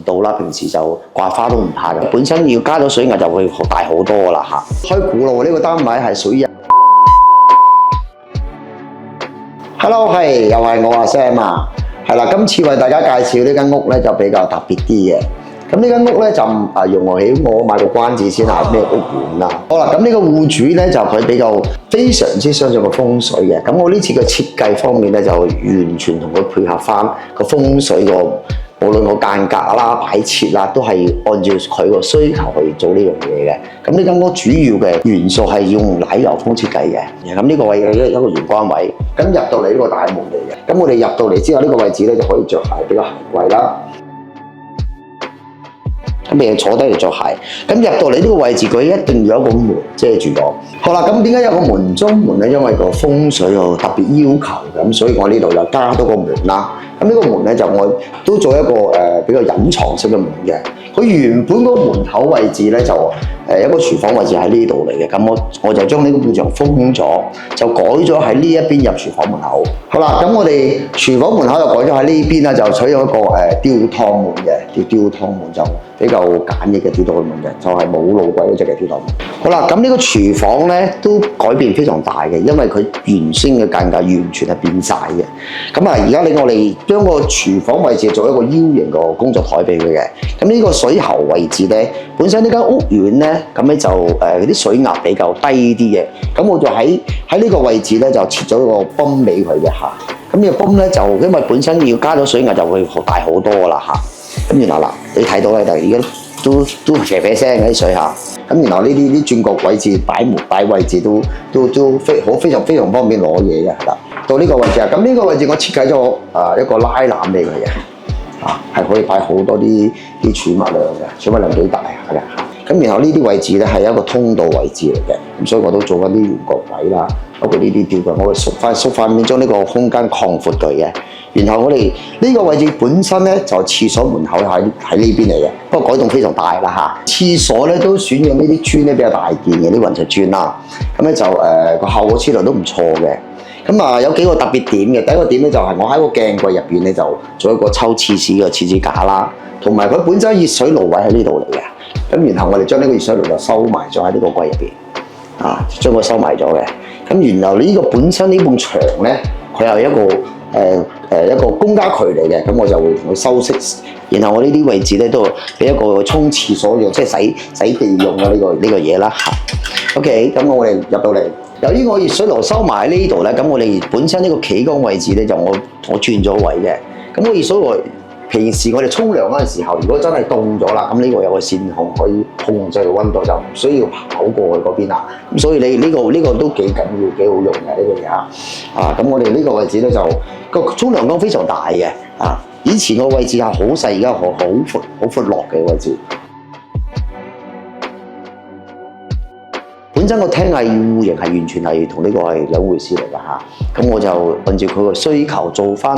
度啦，平時就掛花都唔怕嘅。本身要加咗水壓就會大好多噶啦嚇。開估咯，呢個單位係屬於 Hello 係又係我阿 Sam 啊，係啦，今次為大家介紹呢間屋咧就比較特別啲嘅。咁呢間屋咧就容我起我買個關子先啊，咩屋苑啦。好啦，咁呢個戶主咧就佢比較非常之相信個風水嘅。咁我呢次嘅設計方面咧就完全同佢配合翻個風水個，無論個間隔啦、擺設啦，都係按照佢個需求去做呢樣嘢嘅。咁呢間屋主要嘅元素係用奶油風設計嘅。咁呢個位有一個玄關位，咁入到嚟呢個大門嚟嘅。咁我哋入到嚟之後，呢個位置咧就可以着鞋，比較鞋櫃啦。咁你坐低嚟着鞋，咁入到嚟呢個位置，佢一定要有一個門遮住咗。好啦，咁點解有個門中門咧？因為個風水有特別要求，咁所以我呢度就加多個門啦。咁呢個門咧就我都做一個比較隱藏式嘅門嘅。佢原本嗰個門口位置咧就一個廚房位置喺呢度嚟嘅。咁我就將呢個門牆封咗，就改咗喺呢一邊入廚房門口。好啦，咁我哋廚房門口就改咗喺呢邊啦，就取咗一個吊湯門嘅，吊湯門就比較簡易嘅吊湯門嘅，就係冇路軌嗰隻嘅吊湯門。好啦，咁呢個廚房咧都改變非常大嘅，因為佢原先嘅間隔完全係變晒嘅。咁啊，而家我哋將個廚房位置做一個 U 型個工作台俾佢嘅。咁呢個水喉位置咧，本身呢間屋苑咧，咁咧就啲水壓比較低啲嘅。咁我就喺呢個位置咧就設咗一個泵俾佢嘅嚇。咁呢個泵咧就因為本身要加咗水壓就會大好多噶啦嚇。咁然後嗱，你睇到咧就而家都啡啡聲嘅啲水嚇。咁然後呢啲轉角位置擺位置都非常方便攞嘢嘅啦。到呢個位置啊，咁呢個位置我設計咗一個拉籃俾佢嘅，係可以擺好多啲儲物量嘅，儲物量幾大下嘅。咁然後呢啲位置咧係一個通道位置嚟嘅，咁所以我都做緊啲圓角位啦，包括呢啲吊櫃，我會縮塊面將呢個空間擴闊佢嘅。然後我哋呢個位置本身咧就廁所門口喺呢邊嚟嘅，不過改動非常大啦嚇。廁所咧都選用呢啲磚咧比較大件嘅啲雲石磚啦，咁咧就個效果黐落都唔錯嘅。咁啊有幾個特別點嘅，第一個點咧就係我喺個鏡櫃入邊咧就做一個抽廁紙嘅廁紙架啦，同埋佢本身熱水爐位喺呢度嚟嘅。咁然後我哋將呢個熱水爐就收埋咗喺呢個櫃入邊，將佢收埋咗嘅。咁然後呢個本身呢埲牆咧，佢係一個公家渠嚟嘅，咁我就會同佢修飾。然後我呢啲位置咧都俾一個沖廁所用，即係洗地用嘅呢個嘢啦。OK， 咁我哋入到嚟，由於我熱水爐收埋喺呢度咧，咁我哋本身呢個企缸位置咧就我轉咗位嘅。咁我熱水爐平時我哋沖涼嗰陣時候，如果真係凍咗啦，咁呢個有個線控可以控制個溫度，就唔需要跑過去嗰邊啦。咁所以你呢個都幾緊要，幾好用嘅呢個嘢嚇。咁我哋呢個位置咧就個沖涼缸非常大嘅。以前個位置係好細，而家好闊落嘅位置。本身個廳係戶型係完全係同呢個係兩回事嚟㗎嚇。咁我就按照佢個需求做翻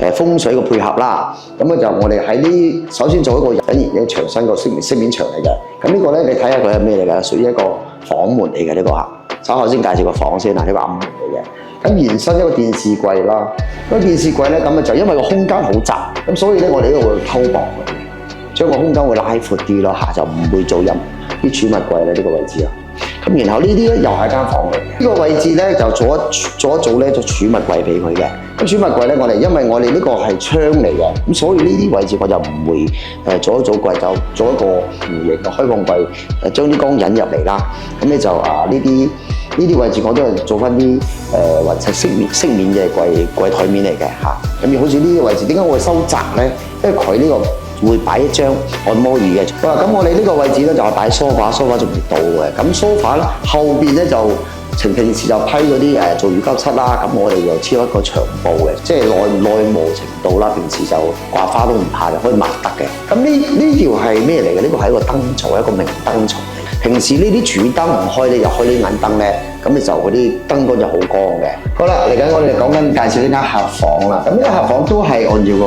風水嘅配合啦。咁咧就我哋喺首先做一個隱形嘅牆身個飾面牆嚟嘅。咁呢個咧你睇下佢係咩嚟㗎？屬於一個房門嚟嘅呢個嚇。稍後先介紹個房先啦，呢個暗門嚟嘅。咁延伸一個電視櫃啦。咁電視櫃咧咁啊就因為個空間好窄，咁所以咧我哋呢度會偷薄佢，將個空間會拉闊啲咯嚇，就唔會做啲儲物櫃咧呢個位置啊。咁然後呢啲咧又係間房嚟嘅，呢個位置咧就做一做咧就儲物櫃俾佢嘅。咁儲物櫃咧因為我哋呢個係窗嚟嘅，咁所以呢啲位置我就唔會做一做櫃，就做一個弧形嘅開放櫃，將啲光引入嚟啦。咁咧就呢啲位置我都係做翻啲雲石飾面嘅櫃台面嚟嘅嚇。咁好似呢啲位置點解我會收窄咧？因為佢呢個會擺一張按摩椅嘅。好啦，咁我哋呢個位置咧就係擺梳化仲未到嘅。咁梳化咧後邊咧就平時就批嗰啲做瑜伽室啦。咁我哋又黐一個長布嘅，即係耐磨程度啦。平時就掛花都唔怕嘅，可以抹得嘅。咁呢條係咩嚟嘅？呢個係一個燈槽，一個明燈槽。平時呢啲主燈唔開咧，又開啲眼燈咧，咁你就嗰啲燈光就好光嘅。好啦，嚟緊我哋講緊介紹呢間客房啦。咁呢間客房都係按照個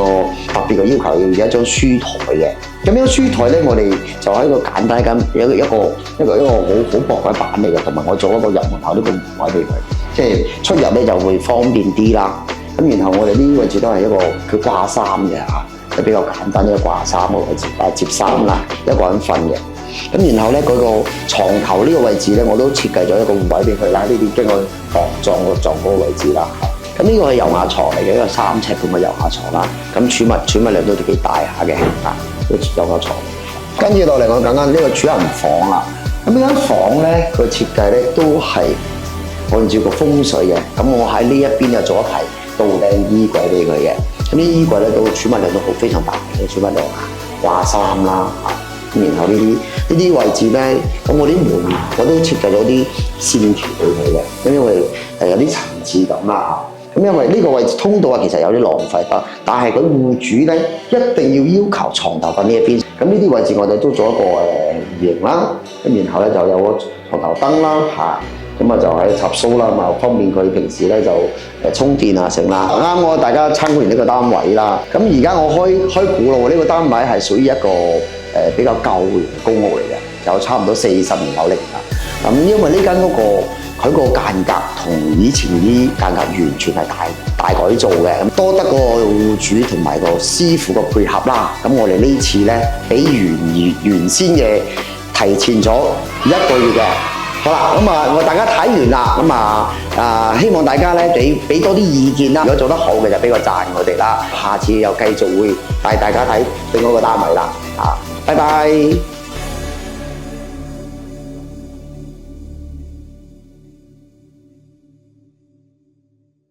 特別嘅要求，要有一張書台嘅。咁呢張書台咧，我哋就喺個簡單咁一個好薄嘅板嚟嘅，同埋我做一個入門口呢個門位俾佢，即係出入咧就會方便啲啦。咁然後我哋呢啲位置都係一個佢掛衫嘅嚇。係比較簡單，一個掛衫嘅位置摺衫啦，一個人瞓嘅。咁然後咧，嗰個床頭呢個位置咧，我都設計咗一個位俾佢啦。呢啲經過撞嗰個位置啦。咁呢個係油壓床嚟嘅，一個3尺咁嘅油壓床啦。咁儲物量都幾大下嘅啊，個油壓床。跟住落嚟，我講緊呢個主人房啦。咁呢間房咧，佢設計咧都係按照個風水嘅。咁我喺呢一邊就做一排倒頂衣櫃俾佢嘅。咁啲衣櫃咧都儲物量都非常大嘅，儲物量掛衫啦嚇。然後呢啲位置咧，咁我啲門我都設計咗啲線條俾佢嘅，咁因為有啲層次感啦。咁因為呢個位置通道啊，其實有啲浪費得，但係佢戶主咧一定要求床頭瞓呢一邊。咁呢啲位置我哋都做一個圓形啦，咁然後咧就有個床頭燈啦嚇。咁啊就喺插蘇啦，咁啊方便佢平時咧就充電啊成啦。啱我大家參觀完呢個單位啦，咁而家我開估咯，呢個單位係屬於一個比較舊嘅公屋嚟嘅，有差唔多40年樓齡啦。咁因為呢間屋佢個間隔同以前啲間隔完全係大改造嘅，咁多得個戶主同埋個師傅個配合啦。咁我哋呢次咧比原先嘅提前咗1個月嘅。好啦，咁啊，大家睇完啦，咁希望大家咧俾多啲意見啦。如果做得好嘅就俾個讚我哋啦，下次又繼續會帶大家睇另外一個單位啦，拜拜。